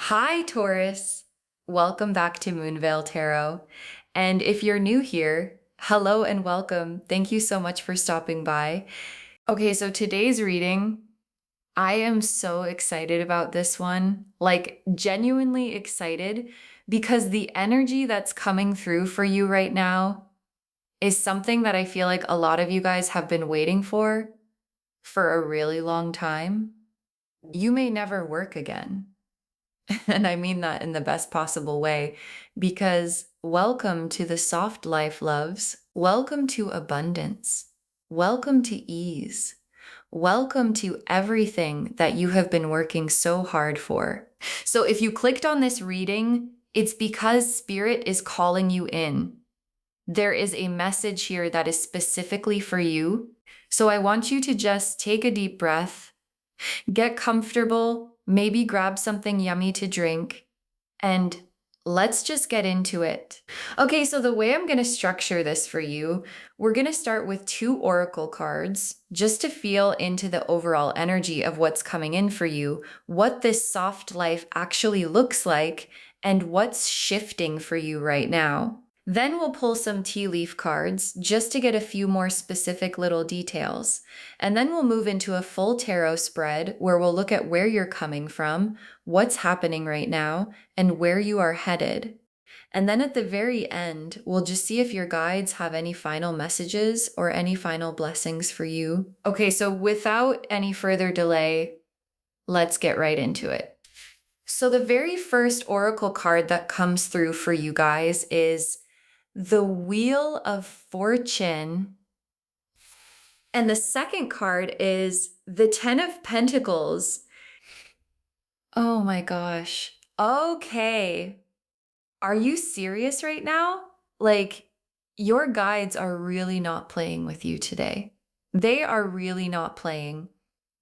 Hi, Taurus. Welcome back to Moonveil Tarot. And if you're new here, hello and welcome. Thank you so much for stopping by. Okay, so today's reading, I am so excited about this one, like genuinely excited, because the energy that's coming through for you right now is something that I feel like a lot of you guys have been waiting for a really long time. You may never work again. And I mean that in the best possible way, because welcome to the soft life, loves. Welcome to abundance. Welcome to ease. Welcome to everything that you have been working so hard for. So if you clicked on this reading, it's because Spirit is calling you in. There is a message here that is specifically for you. So I want you to just take a deep breath, get comfortable, maybe grab something yummy to drink, and let's just get into it. Okay, so the way I'm going to structure this for you, we're going to start with 2 oracle cards just to feel into the overall energy of what's coming in for you, what this soft life actually looks like, and what's shifting for you right now. Then we'll pull some tea leaf cards just to get a few more specific little details. And then we'll move into a full tarot spread where we'll look at where you're coming from, what's happening right now, and where you are headed. And then at the very end, we'll just see if your guides have any final messages or any final blessings for you. Okay, so without any further delay, let's get right into it. So the very first oracle card that comes through for you guys is the Wheel of Fortune. And the second card is the 10 of Pentacles. Oh my gosh. Okay. Are you serious right now? Like, your guides are really not playing with you today. They are really not playing.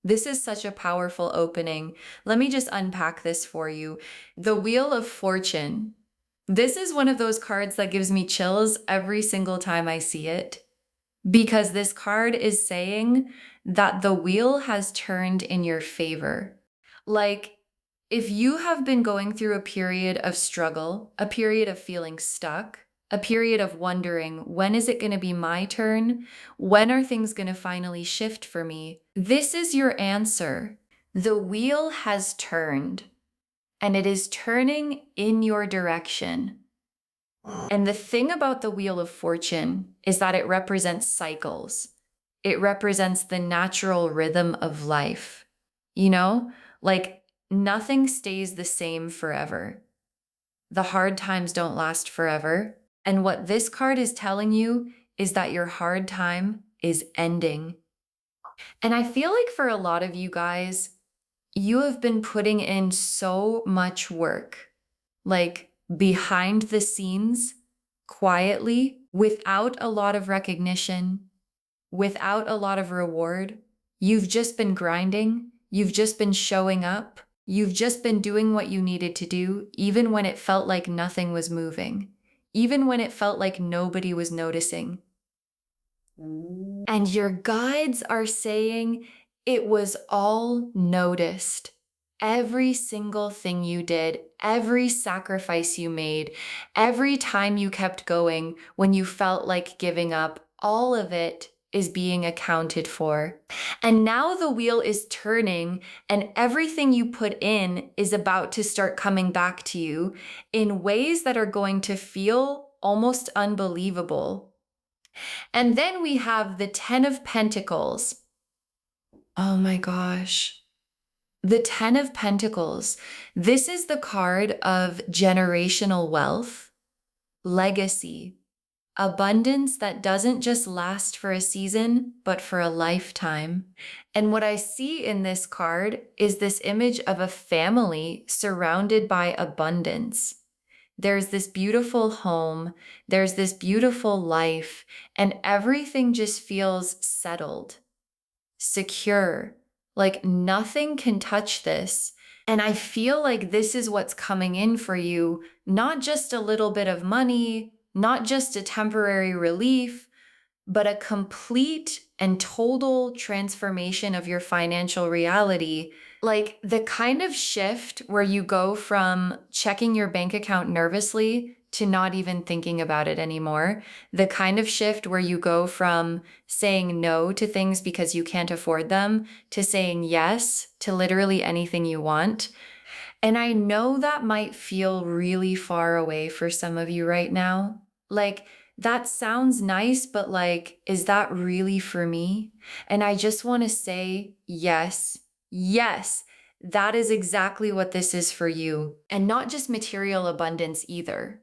This is such a powerful opening. Let me just unpack this for you. The Wheel of Fortune. This is one of those cards that gives me chills every single time I see it, because this card is saying that the wheel has turned in your favor. Like, if you have been going through a period of struggle, a period of feeling stuck, a period of wondering, when is it going to be my turn? When are things going to finally shift for me? This is your answer. The wheel has turned, and it is turning in your direction. And the thing about the Wheel of Fortune is that it represents cycles. It represents the natural rhythm of life. You know, like nothing stays the same forever. The hard times don't last forever. And what this card is telling you is that your hard time is ending. And I feel like for a lot of you guys, you have been putting in so much work, like behind the scenes, quietly, without a lot of recognition, without a lot of reward. You've just been grinding. You've just been showing up. You've just been doing what you needed to do, even when it felt like nothing was moving, even when it felt like nobody was noticing. And your guides are saying it was all noticed. Every single thing you did, every sacrifice you made, every time you kept going when you felt like giving up, all of it is being accounted for. And now the wheel is turning, and everything you put in is about to start coming back to you in ways that are going to feel almost unbelievable. And then we have the 10 of Pentacles. Oh my gosh. The 10 of Pentacles. This is the card of generational wealth, legacy, abundance that doesn't just last for a season, but for a lifetime. And what I see in this card is this image of a family surrounded by abundance. There's this beautiful home, there's this beautiful life, and everything just feels settled, secure, like nothing can touch this. And I feel like this is what's coming in for you, not just a little bit of money, not just a temporary relief, but a complete and total transformation of your financial reality. Like the kind of shift where you go from checking your bank account nervously to not even thinking about it anymore. The kind of shift where you go from saying no to things because you can't afford them to saying yes to literally anything you want. And I know that might feel really far away for some of you right now. Like, that sounds nice, but like, is that really for me? And I just want to say, yes, yes, that is exactly what this is for you. And not just material abundance either.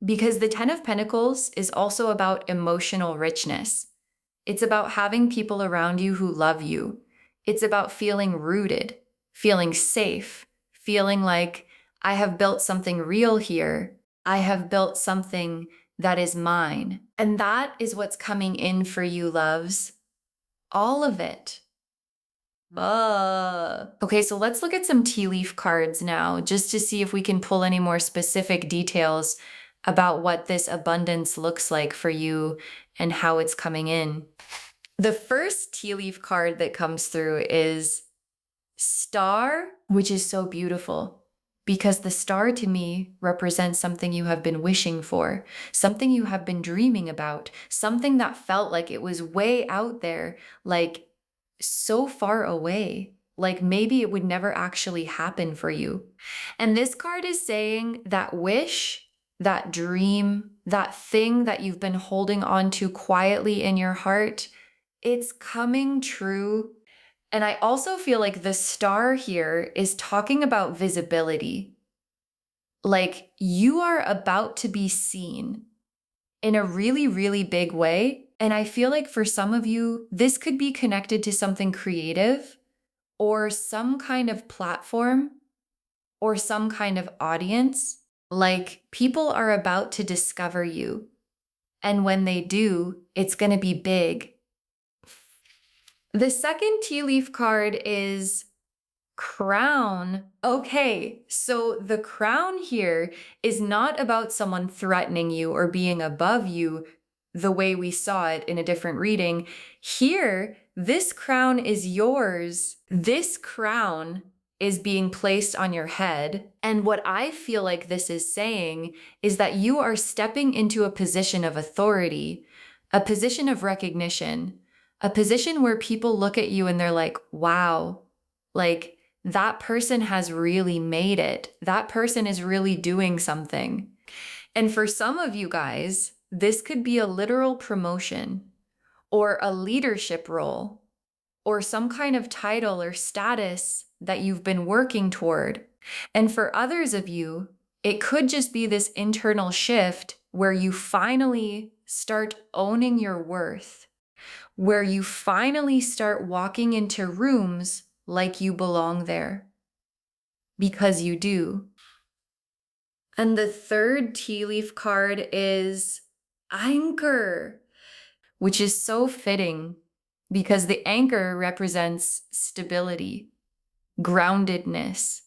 Because the Ten of Pentacles is also about emotional richness. It's about having people around you who love you. It's about feeling rooted, feeling safe, feeling like I have built something real here. I have built something that is mine. And that is what's coming in for you, loves. All of it. Okay, so let's look at some tea leaf cards now, just to see if we can pull any more specific details about what this abundance looks like for you and how it's coming in. The first tea leaf card that comes through is Star, which is so beautiful because the star to me represents something you have been wishing for, something you have been dreaming about, something that felt like it was way out there, like so far away, like maybe it would never actually happen for you. And this card is saying that wish, that dream, that thing that you've been holding on to quietly in your heart, it's coming true. And I also feel like the star here is talking about visibility. Like you are about to be seen in a really, really big way. And I feel like for some of you, this could be connected to something creative or some kind of platform or some kind of audience. Like people are about to discover you. And when they do, it's going to be big. The second tea leaf card is Crown. Okay, so the crown here is not about someone threatening you or being above you the way we saw it in a different reading. Here, this crown is yours. This crown is being placed on your head. And what I feel like this is saying is that you are stepping into a position of authority, a position of recognition, a position where people look at you and they're like, wow, like, that person has really made it. That person is really doing something. And for some of you guys, this could be a literal promotion or a leadership role or some kind of title or status that you've been working toward. And for others of you, it could just be this internal shift where you finally start owning your worth, where you finally start walking into rooms like you belong there, because you do. And the third tea leaf card is Anchor, which is so fitting because the anchor represents stability, groundedness,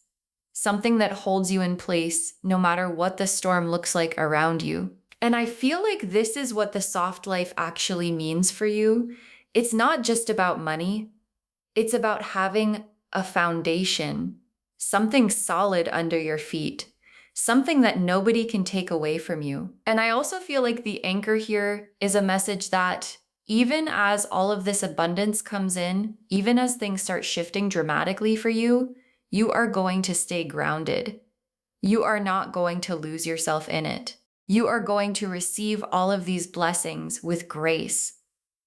something that holds you in place no matter what the storm looks like around you. And I feel like this is what the soft life actually means for you. It's not just about money. It's about having a foundation, something solid under your feet, something that nobody can take away from you. And I also feel like the anchor here is a message that even as all of this abundance comes in, even as things start shifting dramatically for you, you are going to stay grounded. You are not going to lose yourself in it. You are going to receive all of these blessings with grace,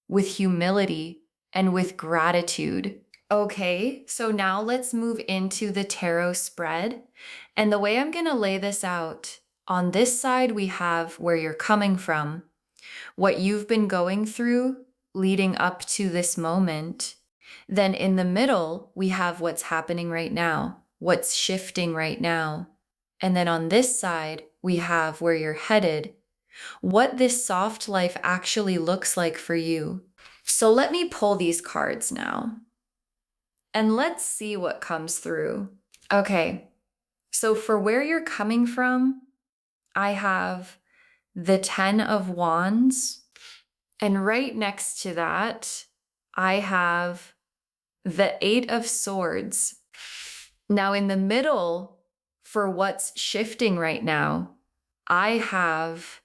with humility, and with gratitude. Okay, so now let's move into the tarot spread. And the way I'm going to lay this out, on this side we have where you're coming from, what you've been going through leading up to this moment. Then in the middle, we have what's happening right now, what's shifting right now. And then on this side, we have where you're headed, what this soft life actually looks like for you. So let me pull these cards now. And let's see what comes through. Okay, so for where you're coming from, I have the 10 of Wands. And right next to that, I have the 8 of Swords. Now, in the middle, for what's shifting right now, I have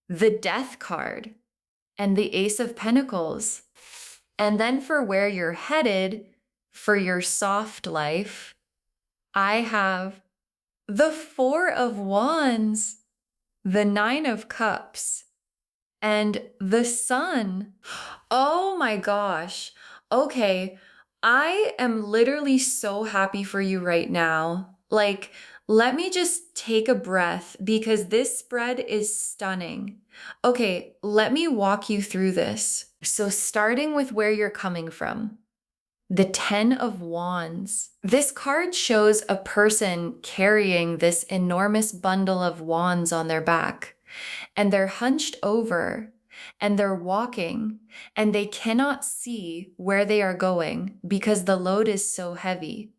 the Death card and the Ace of Pentacles. And then for where you're headed, for your soft life, I have the Four of Wands, the Nine of Cups, and the Sun. Oh my gosh. Okay, I am literally so happy for you right now. Like, let me just take a breath because this spread is stunning. Okay, let me walk you through this. So starting with where you're coming from, the Ten of Wands. This card shows a person carrying this enormous bundle of wands on their back, and they're hunched over and they're walking and they cannot see where they are going because the load is so heavy.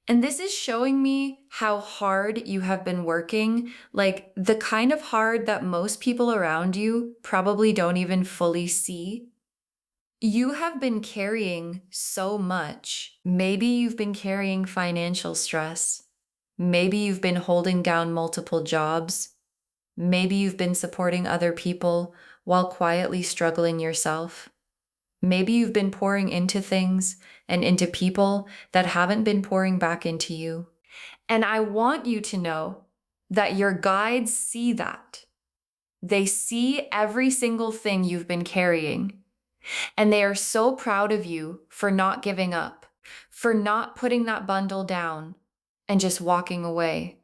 And this is showing me how hard you have been working, like the kind of hard that most people around you probably don't even fully see. You have been carrying so much. Maybe you've been carrying financial stress. Maybe you've been holding down multiple jobs. Maybe you've been supporting other people while quietly struggling yourself. Maybe you've been pouring into things and into people that haven't been pouring back into you. And I want you to know that your guides see that. They see every single thing you've been carrying. And they are so proud of you for not giving up, for not putting that bundle down and just walking away,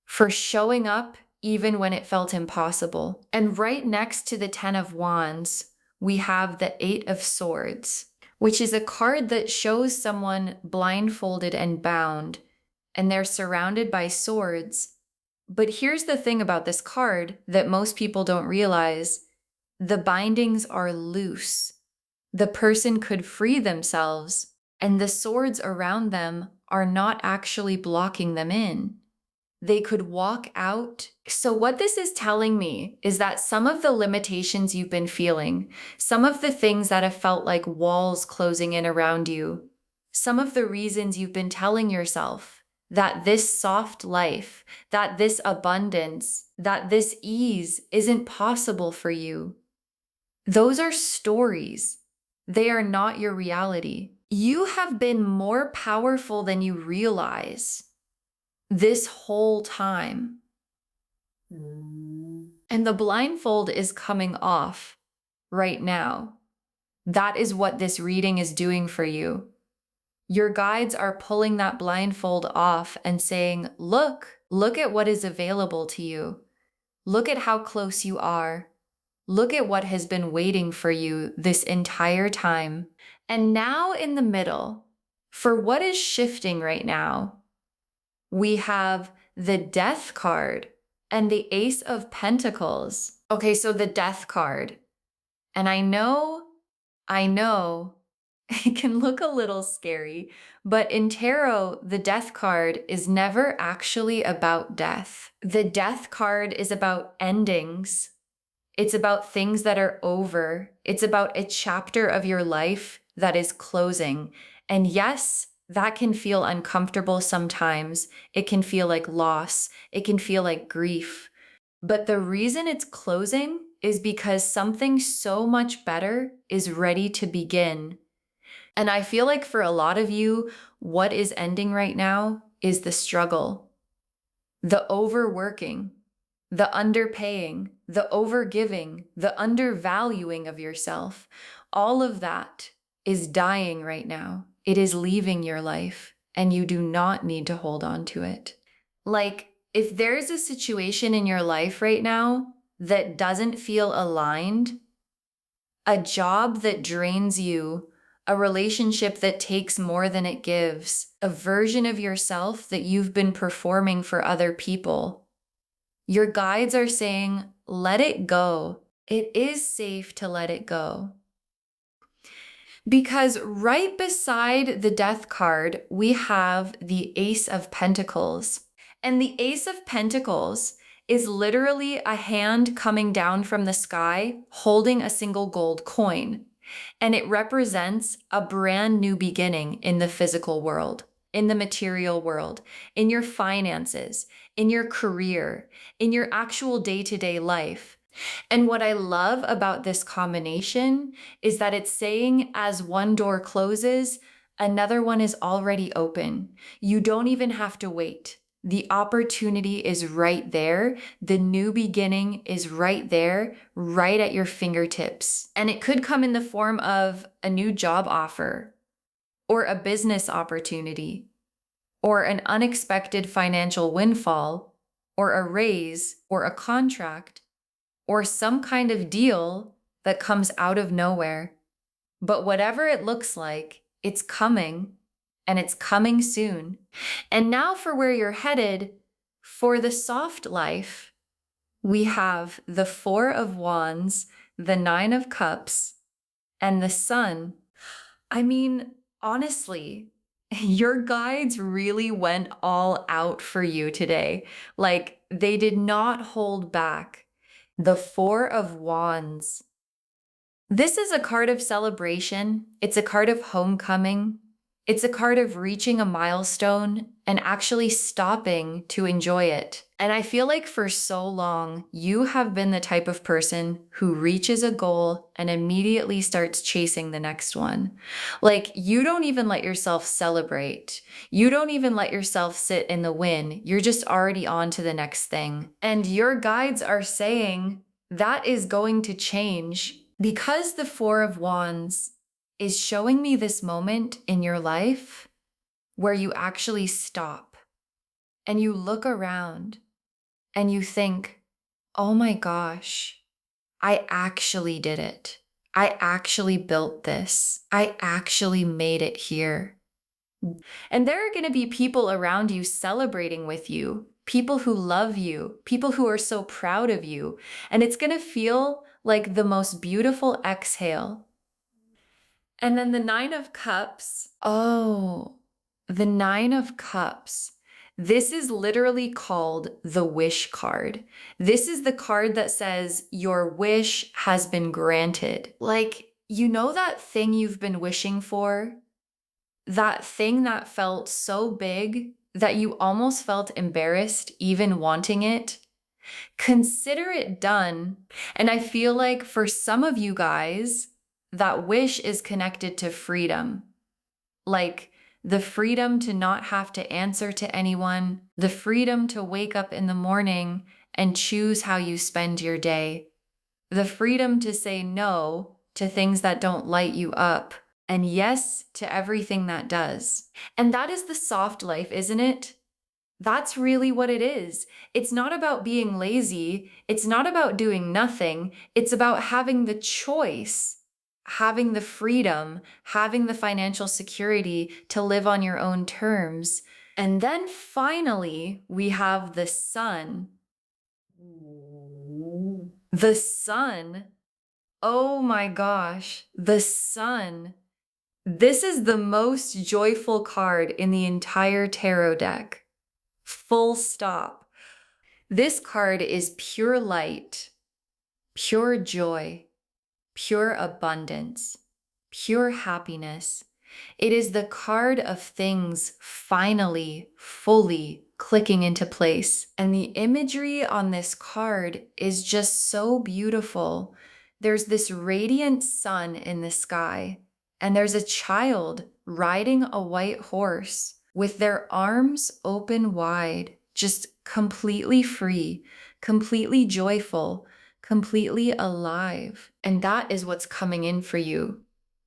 for showing up even when it felt impossible. And right next to the Ten of Wands, we have the Eight of Swords, which is a card that shows someone blindfolded and bound, and they're surrounded by swords. But here's the thing about this card that most people don't realize. The bindings are loose. The person could free themselves, and the swords around them are not actually blocking them in. They could walk out. So what this is telling me is that some of the limitations you've been feeling, some of the things that have felt like walls closing in around you, some of the reasons you've been telling yourself that this soft life, that this abundance, that this ease isn't possible for you, those are stories. They are not your reality. You have been more powerful than you realize this whole time. And the blindfold is coming off right now. That is what this reading is doing for you. Your guides are pulling that blindfold off and saying, look at what is available to you. Look at how close you are. Look at what has been waiting for you this entire time. And now in the middle, for what is shifting right now, we have the Death card and the Ace of Pentacles. Okay, so the Death card. And I know, it can look a little scary, but in tarot, the Death card is never actually about death. The Death card is about endings. It's about things that are over. It's about a chapter of your life that is closing. And yes, that can feel uncomfortable sometimes. It can feel like loss. It can feel like grief. But the reason it's closing is because something so much better is ready to begin. And I feel like for a lot of you, what is ending right now is the struggle, the overworking, the underpaying, the overgiving, the undervaluing of yourself. All of that is dying right now. It is leaving your life, and you do not need to hold on to it. Like, if there's a situation in your life right now that doesn't feel aligned, a job that drains you, a relationship that takes more than it gives, a version of yourself that you've been performing for other people, your guides are saying, let it go. It is safe to let it go. Because right beside the Death card, we have the Ace of Pentacles. And the Ace of Pentacles is literally a hand coming down from the sky holding a single gold coin. And it represents a brand new beginning in the physical world. in the material world, in your finances, in your career, in your actual day-to-day life. And what I love about this combination is that it's saying as one door closes, another one is already open. You don't even have to wait. The opportunity is right there. The new beginning is right there, right at your fingertips. And it could come in the form of a new job offer, or a business opportunity, or an unexpected financial windfall, or a raise, or a contract, or some kind of deal that comes out of nowhere. But whatever it looks like, it's coming, and it's coming soon. And now for where you're headed, for the soft life, we have the Four of Wands, the Nine of Cups, and the Sun. I mean, honestly, your guides really went all out for you today. Like, they did not hold back. The Four of Wands. This is a card of celebration. It's a card of homecoming. It's a card of reaching a milestone and actually stopping to enjoy it. And I feel like for so long, you have been the type of person who reaches a goal and immediately starts chasing the next one. Like, you don't even let yourself celebrate. You don't even let yourself sit in the win. You're just already on to the next thing. And your guides are saying that is going to change, because the Four of Wands is showing me this moment in your life where you actually stop and you look around and you think, oh my gosh, I actually did it. I actually built this. I actually made it here. And there are going to be people around you celebrating with you, people who love you, people who are so proud of you. And it's going to feel like the most beautiful exhale. And then the Nine of Cups. Oh, the Nine of Cups. This is literally called the wish card. This is the card that says your wish has been granted. Like, you know that thing you've been wishing for? That thing that felt so big that you almost felt embarrassed even wanting it? Consider it done. And I feel like for some of you guys, that wish is connected to freedom. Like the freedom to not have to answer to anyone, the freedom to wake up in the morning and choose how you spend your day, the freedom to say no to things that don't light you up, and yes to everything that does. And that is the soft life, isn't it? That's really what it is. It's not about being lazy. It's not about doing nothing. It's about having the choice, having the freedom, having the financial security to live on your own terms. And then finally, we have the Sun. The Sun. Oh my gosh, the Sun. This is the most joyful card in the entire tarot deck. Full stop. This card is pure light, pure joy, pure abundance, pure happiness. It is the card of things finally, fully clicking into place. And the imagery on this card is just so beautiful. There's this radiant sun in the sky, and there's a child riding a white horse with their arms open wide, just completely free, completely joyful, completely alive. And that is what's coming in for you.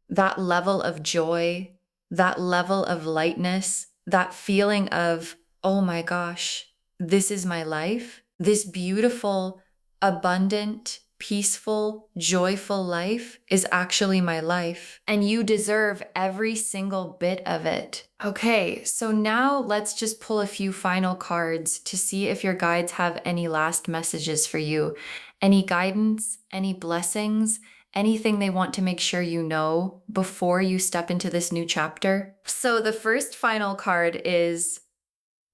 That level of joy, that level of lightness, that feeling of, oh my gosh, this is my life. This beautiful, abundant, peaceful, joyful life is actually my life, and you deserve every single bit of it. Okay, so now let's just pull a few final cards to see if your guides have any last messages for you, any guidance, any blessings, anything they want to make sure you know before you step into this new chapter. So the first final card is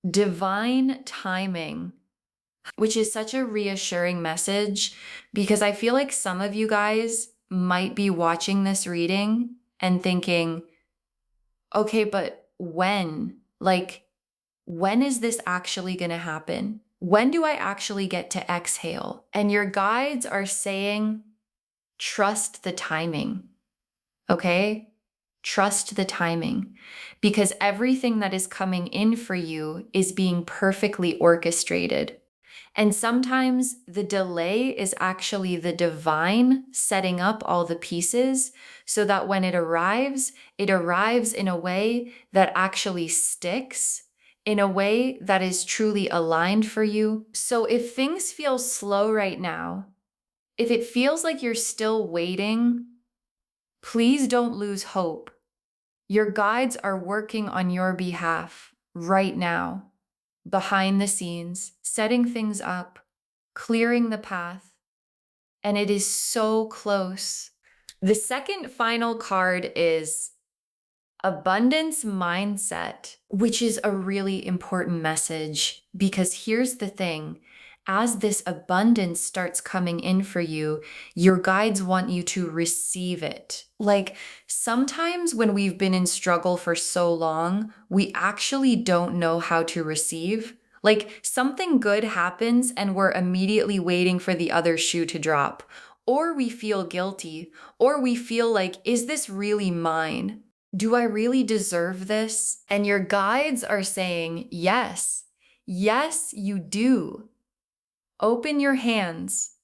Divine Timing, which is such a reassuring message because I feel like some of you guys might be watching this reading and thinking, okay, but when? Like, when is this actually going to happen? When do I actually get to exhale? And your guides are saying, trust the timing, okay? Trust the timing, because everything that is coming in for you is being perfectly orchestrated. And sometimes the delay is actually the divine setting up all the pieces so that when it arrives in a way that actually sticks, in a way that is truly aligned for you. So if things feel slow right now, if it feels like you're still waiting, please don't lose hope. Your guides are working on your behalf right now, behind the scenes, setting things up, clearing the path, and it is so close. The second final card is abundance mindset, which is a really important message because here's the thing. As this abundance starts coming in for you, your guides want you to receive it. Like sometimes when we've been in struggle for so long, we actually don't know how to receive. Like something good happens and we're immediately waiting for the other shoe to drop. Or we feel guilty, or we feel like, is this really mine? Do I really deserve this? And your guides are saying, yes, yes, you do. Open your hands,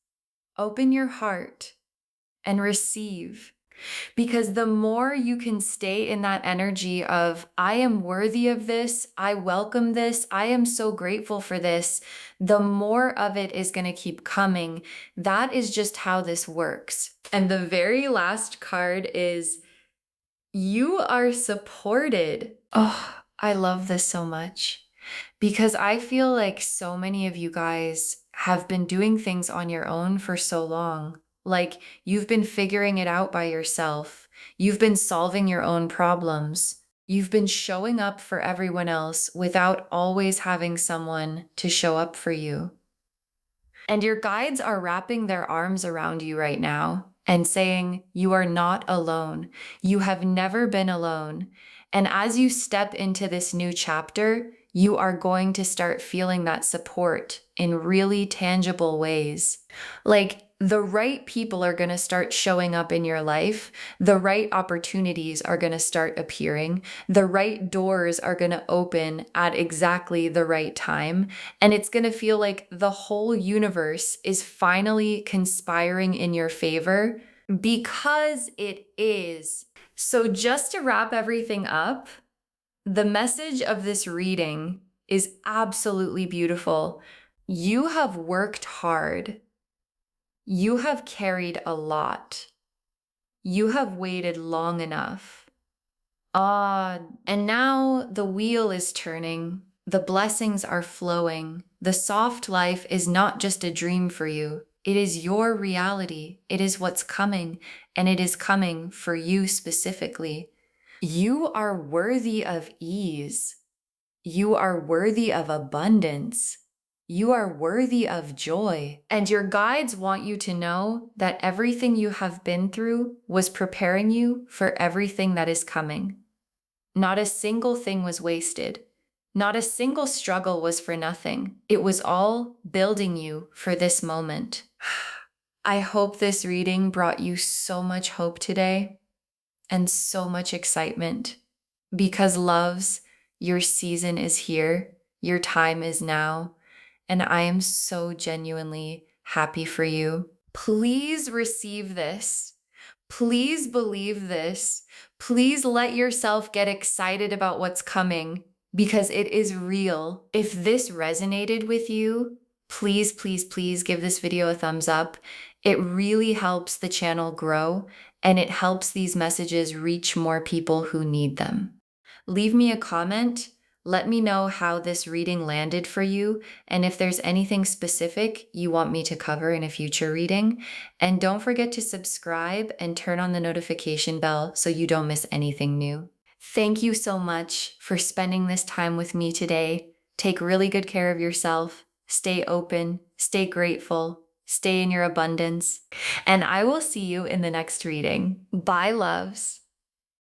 open your heart, and receive. Because the more you can stay in that energy of, I am worthy of this, I welcome this, I am so grateful for this, the more of it is going to keep coming. That is just how this works. And the very last card is, you are supported. Oh, I love this so much because I feel like so many of you guys have been doing things on your own for so long. Like you've been figuring it out by yourself. You've been solving your own problems. You've been showing up for everyone else without always having someone to show up for you. And your guides are wrapping their arms around you right now and saying, you are not alone. You have never been alone. And as you step into this new chapter, you are going to start feeling that support in really tangible ways. Like the right people are going to start showing up in your life. The right opportunities are going to start appearing. The right doors are going to open at exactly the right time. And it's going to feel like the whole universe is finally conspiring in your favor because it is. So just to wrap everything up, the message of this reading is absolutely beautiful. You have worked hard. You have carried a lot. You have waited long enough. And now the wheel is turning. The blessings are flowing. The soft life is not just a dream for you. It is your reality. It is what's coming, and it is coming for you specifically. You are worthy of ease. You are worthy of abundance. You are worthy of joy. And your guides want you to know that everything you have been through was preparing you for everything that is coming. Not a single thing was wasted. Not a single struggle was for nothing. It was all building you for this moment. I hope this reading brought you so much hope today and so much excitement because loves, your season is here. Your time is now. And I am so genuinely happy for you. Please receive this. Please believe this. Please let yourself get excited about what's coming because it is real. If this resonated with you, please, please, please give this video a thumbs up. It really helps the channel grow and it helps these messages reach more people who need them. Leave me a comment. Let me know how this reading landed for you and if there's anything specific you want me to cover in a future reading. And don't forget to subscribe and turn on the notification bell so you don't miss anything new. Thank you so much for spending this time with me today. Take really good care of yourself. Stay open, stay grateful, stay in your abundance. And I will see you in the next reading. Bye, loves.